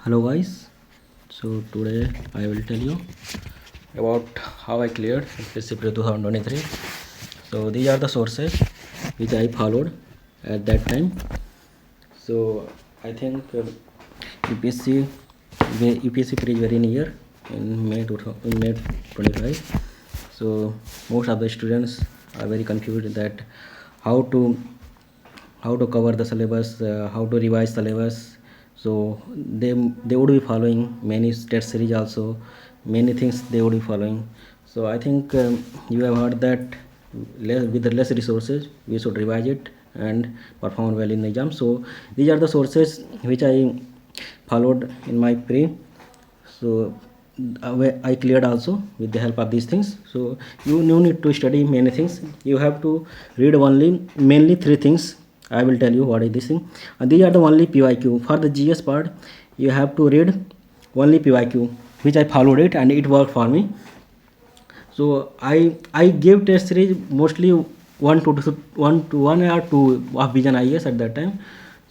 Hello guys, so today I will tell you about how I cleared UPSC Pre 2023. So these are the sources which I followed at that time. So I think UPSC UPSC Pre is very near in May 25. So most of the students are very confused that how to how to cover the syllabus, how to revise syllabus. So they would be following many test series also, many things they would be following. So I think you have heard that with the less resources we should revise it and perform well in the exam. So these are the sources which I followed in my pre. So I cleared also with the help of these things. So you no need to study many things. You have to read only mainly three things. I will tell you what is this thing. And these are the only PYQ. For the GS part, you have to read only PYQ, which I followed it and it worked for me. So I gave test series mostly one or two of Vision IS at that time.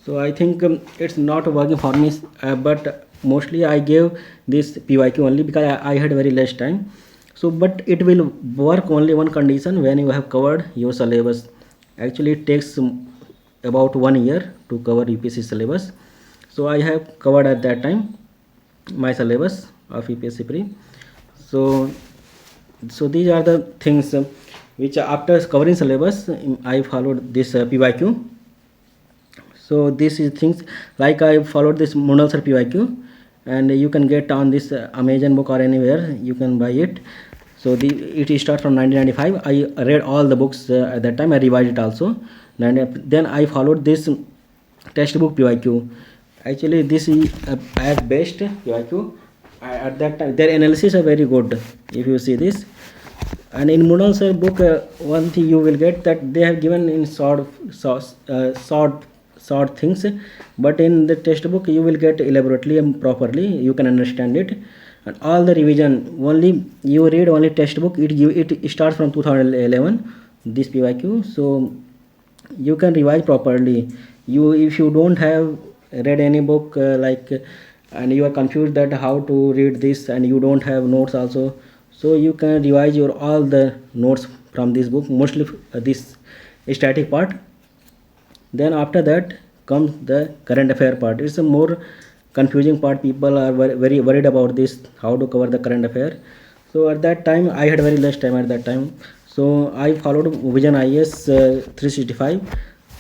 So I think it's not working for me, but mostly I gave this PYQ only because I had very less time. So but it will work only one condition when you have covered your syllabus. Actually it takes about 1 year to cover UPSC syllabus. So I have covered at that time my syllabus of UPSC Pre. So these are the things which after covering syllabus I followed this PYQ. So this is things like I followed this Munal sir PYQ, and you can get on this Amazon book or anywhere you can buy it. So it starts from 1995. I read all the books at that time. I revised it also. Then I followed this textbook PYQ. Actually this is at best PYQ. At that time their analysis are very good if you see this. And in Munal sir book, one thing you will get that they have given in short things, but in the textbook you will get elaborately and properly. You can understand it, and all the revision only you read only textbook. It starts from 2011 this PYQ, so you can revise properly. If you don't have read any book and you are confused that how to read this and you don't have notes also, so you can revise your all the notes from this book, mostly this static part. Then after that comes the current affair part. It's a more confusing part. People are very worried about this, how to cover the current affair. So at that time I had very less time at that time, so I followed Vision IS 365.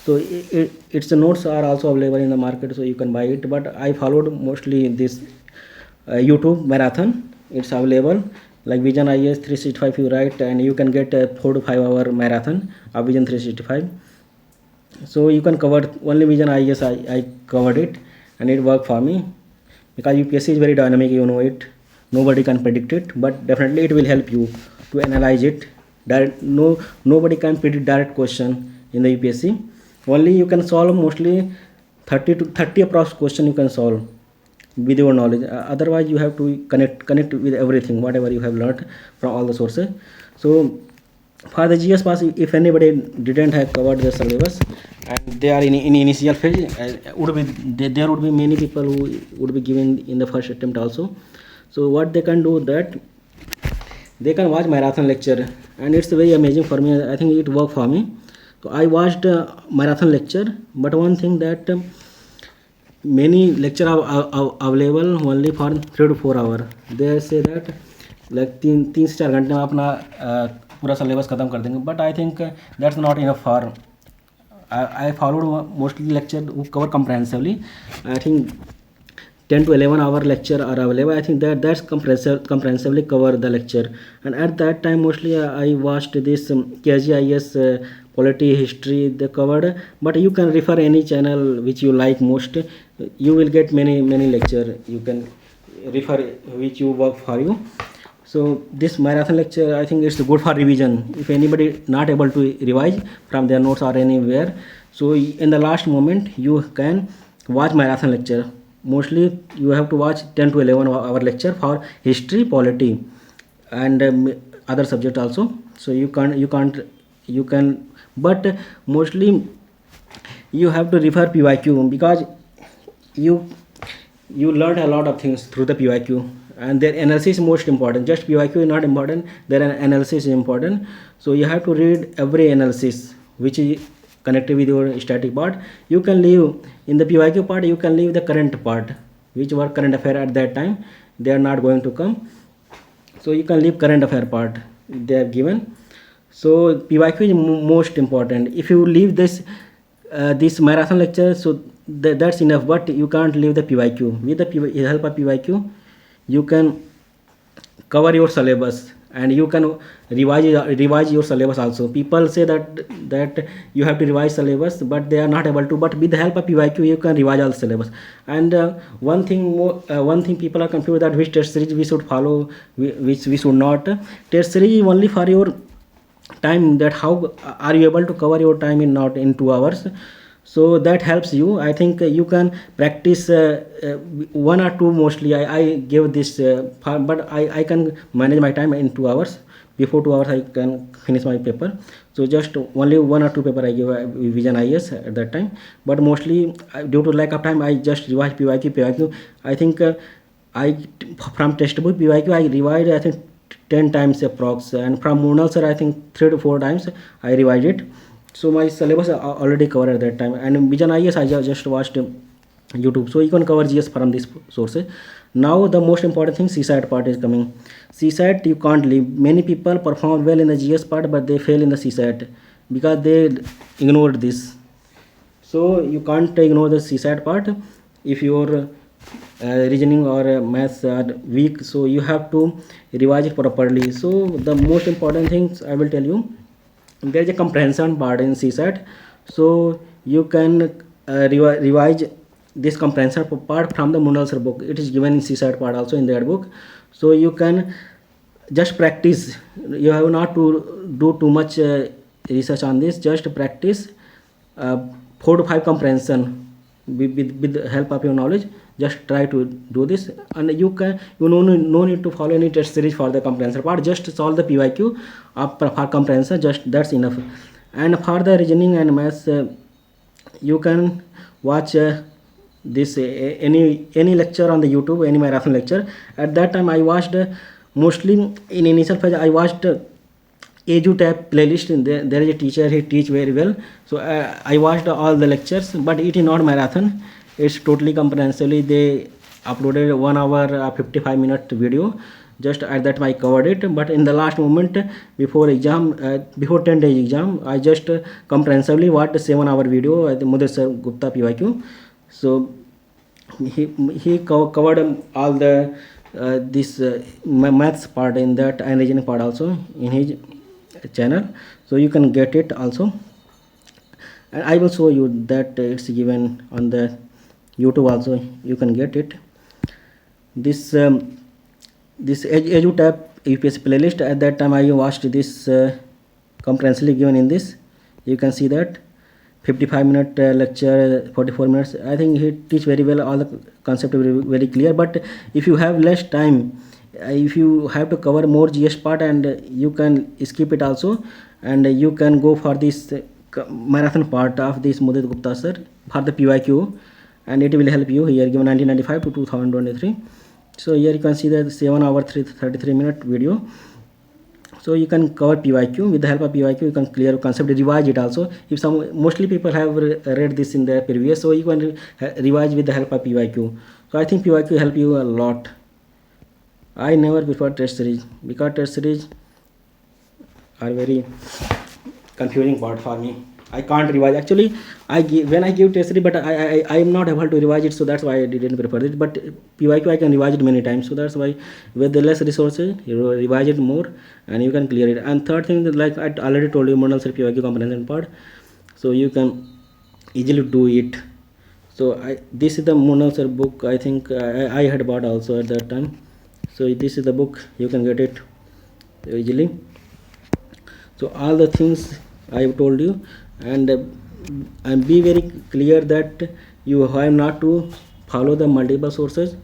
So its notes are also available in the market, so you can buy it, but I followed mostly this YouTube marathon. It's available like Vision IS 365 you write, and you can get a 4 to 5 hour marathon of Vision 365. So you can cover only Vision IS. I covered it and it worked for me because UPSC is very dynamic, you know it. Nobody can predict it, but definitely it will help you to analyze it. Nobody can predict direct question in the UPSC. Only you can solve mostly 30 approx question you can solve with your knowledge. Otherwise you have to connect with everything whatever you have learned from all the sources. So for the GS pass, if anybody didn't have covered the syllabus and they are in initial phase, there would be many people who would be given in the first attempt also. So what they can do that they can watch marathon lecture, and it's very amazing for me. I think it worked for me. So I watched marathon lecture, but one thing that many lecture are available only for 3 to 4 hours. They say that like 3 से 4 घंटे में अपना पूरा syllabus खत्म कर देंगे, but I think that's not enough for. I followed mostly lecture who cover comprehensively. I think 10 to 11 hour lecture are available. I think that's comprehensively cover the lecture. And at that time mostly I watched this KGIS polity history they covered, but you can refer any channel which you like most. You will get many lecture you can refer which you work for you. So this marathon lecture I think it's good for revision if anybody not able to revise from their notes or anywhere. So in the last moment you can watch marathon lecture. Mostly you have to watch 10 to 11 hour lecture for history, polity, and other subject also. So you can, but mostly you have to refer PYQ because you you learned a lot of things through the PYQ, and their analysis is most important. Just PYQ is not important, their analysis is important. So you have to read every analysis which is connected with your static part. You can leave in the PYQ part, you can leave the current part, which were current affair at that time, they are not going to come. So you can leave current affair part they have given. So PYQ is most important. If you leave this marathon lecture, so that's enough, but you can't leave the PYQ. With the help of PYQ, you can cover your syllabus, and you can revise your syllabus also. People say that you have to revise syllabus, but they are not able to. But with the help of PYQ, you can revise all syllabus. And one thing people are confused, that which test series we should follow, which we should not. Test series is only for your time, that how are you able to cover your time in not in 2 hours. So that helps you. I think you can practice 1 or 2 mostly. I give this but I can manage my time in 2 hours. Before 2 hours I can finish my paper. So just only 1 or 2 paper I give vision IS at that time. But mostly due to lack of time, I just revise PYQ. I think I from textbook PYQ I revised, I think 10 times approx, and from Moonal sir I think 3 to 4 times I revised it. So my syllabus are already covered at that time. And Vision IS I just watched YouTube. So you can cover GS from this sources. Now the most important thing, CSAT part is coming. CSAT you can't leave. Many people perform well in the GS part, but they fail in the CSAT because they ignored this. So you can't ignore the CSAT part. If your reasoning or maths are weak, so you have to revise it properly. So the most important things I will tell you, there is a comprehension part in CSAT. So you can revise this comprehension part from the Munal sir book. It is given in CSAT part also in that book. So you can just practice. You have not to do too much research on this. Just practice 4 to 5 comprehension with the help of your knowledge. Just try to do this, and you no need to follow any test series for the comprehension part. Just solve the PYQ for comprehension, just that's enough. And for the reasoning and maths, you can watch this any lecture on the YouTube, any marathon lecture. At that time I watched mostly in initial phase I watched EduTap playlist. There is a teacher, he teach very well. So I watched all the lectures, but it is not marathon, it's totally comprehensively. They uploaded 1 hour 55 minute video. Just at that time I covered it, but in the last moment before exam, before 10 days exam, I just comprehensively watched 7 hour video the Mudasar Gupta PYQ. So he covered all the this maths part in that, and reasoning part also in his channel. So you can get it also, and I will show you that it's given on the YouTube also. You can get it. This this EduTap UPSC playlist. At that time I watched this comprehensively given in this. You can see that 55 minute lecture, 44 minutes. I think he teach very well, all the concept very, very clear. But if you have less time, if you have to cover more GS part, and you can skip it also, and you can go for this marathon part of this Mudit Gupta sir for the PYQ, and it will help you. Here given 1995 to 2023. So here you can see the 7 hour 33 minute video. So you can cover PYQ. With the help of PYQ you can clear concept, revise it also. If mostly people have read this in their previous, so you can revise with the help of PYQ. So I think PYQ help you a lot. I never prefer test series because test series are very confusing part for me. I can't revise. Actually, when I give test series, but I am not able to revise it, so that's why I didn't prefer it. But PYQ I can revise it many times, so that's why with the less resources you revise it more, and you can clear it. And third thing, like I already told you, Monal sir PYQ comprehension part, so you can easily do it. So this is the Monal sir book. I think I had bought also at that time. So this is the book, you can get it easily. So all the things I have told you, and be very clear that you have not to follow the multiple sources.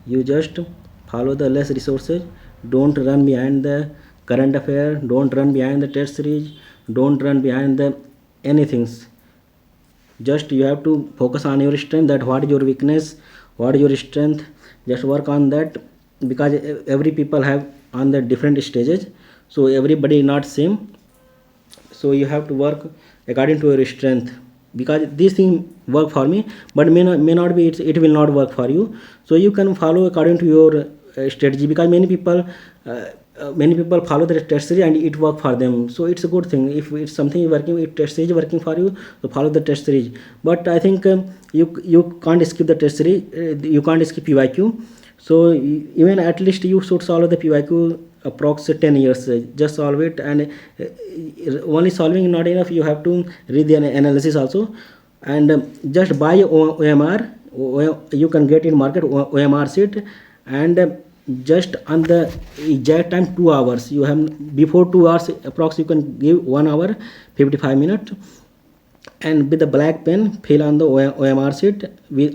You just follow the less resources. Don't run behind the current affair, don't run behind the test series, don't run behind the anything. Just you have to focus on your strength, that what is your weakness, what is your strength, just work on that, because every people have on the different stages, so everybody is not same, so you have to work according to your strength, because this thing work for me but may not be, it will not work for you, so you can follow according to your strategy, because many people follow the test series and it work for them, so it's a good thing. If it's something working, if test series working for you, so follow the test series. But I think you can't skip the test series, you can't skip PYQ, so even at least you should solve the PYQ approx 10 years, just solve it, and only solving not enough, you have to read the analysis also, and just buy OMR. You can get in market OMR sheet, and just on the exact time 2 hours, you have before 2 hours approx, you can give 1 hour 55 minutes, and with the black pen fill on the OMR sheet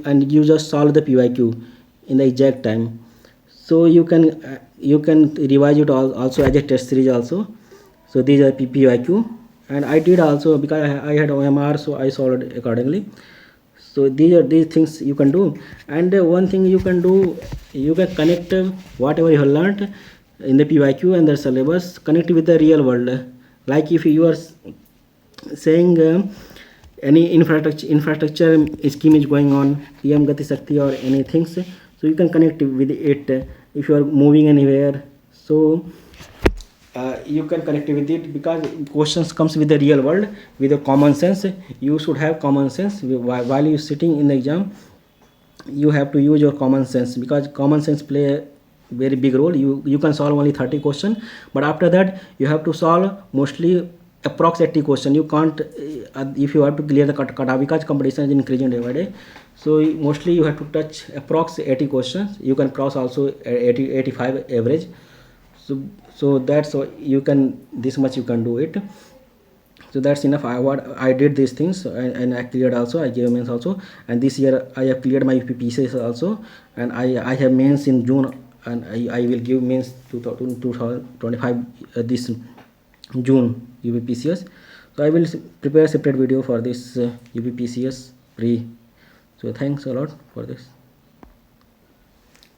and you just solve the PYQ in the exact time, so you can revise it also as a test series also. So these are PYQ, and I did also, because I had OMR, so I solved it accordingly. So these things you can do, and one thing you can do, you can connect whatever you have learned in the PYQ and the syllabus, connect with the real world. Like if you are saying any infrastructure scheme is going on, PM Gati Shakti or anything, so you can connect with it. If you are moving anywhere, so you can connect with it, because questions comes with the real world, with the common sense. You should have common sense while you sitting in the exam. You have to use your common sense, because common sense play a very big role. You can solve only 30 question, but after that you have to solve mostly approx 80 question. You can't if you have to clear the cutoff, because competition is increasing day by day, so mostly you have to touch approx 80 questions. You can cross also 85 average, so that's what you can, this much you can do it. So that's enough. I did these things, and I cleared also, I gave mains also, and this year I have cleared my UPPCS also, and I have mains in June, and I will give mains 2025 this June UPPCS. So I will prepare a separate video for this UPPCS pre. So thanks a lot for this.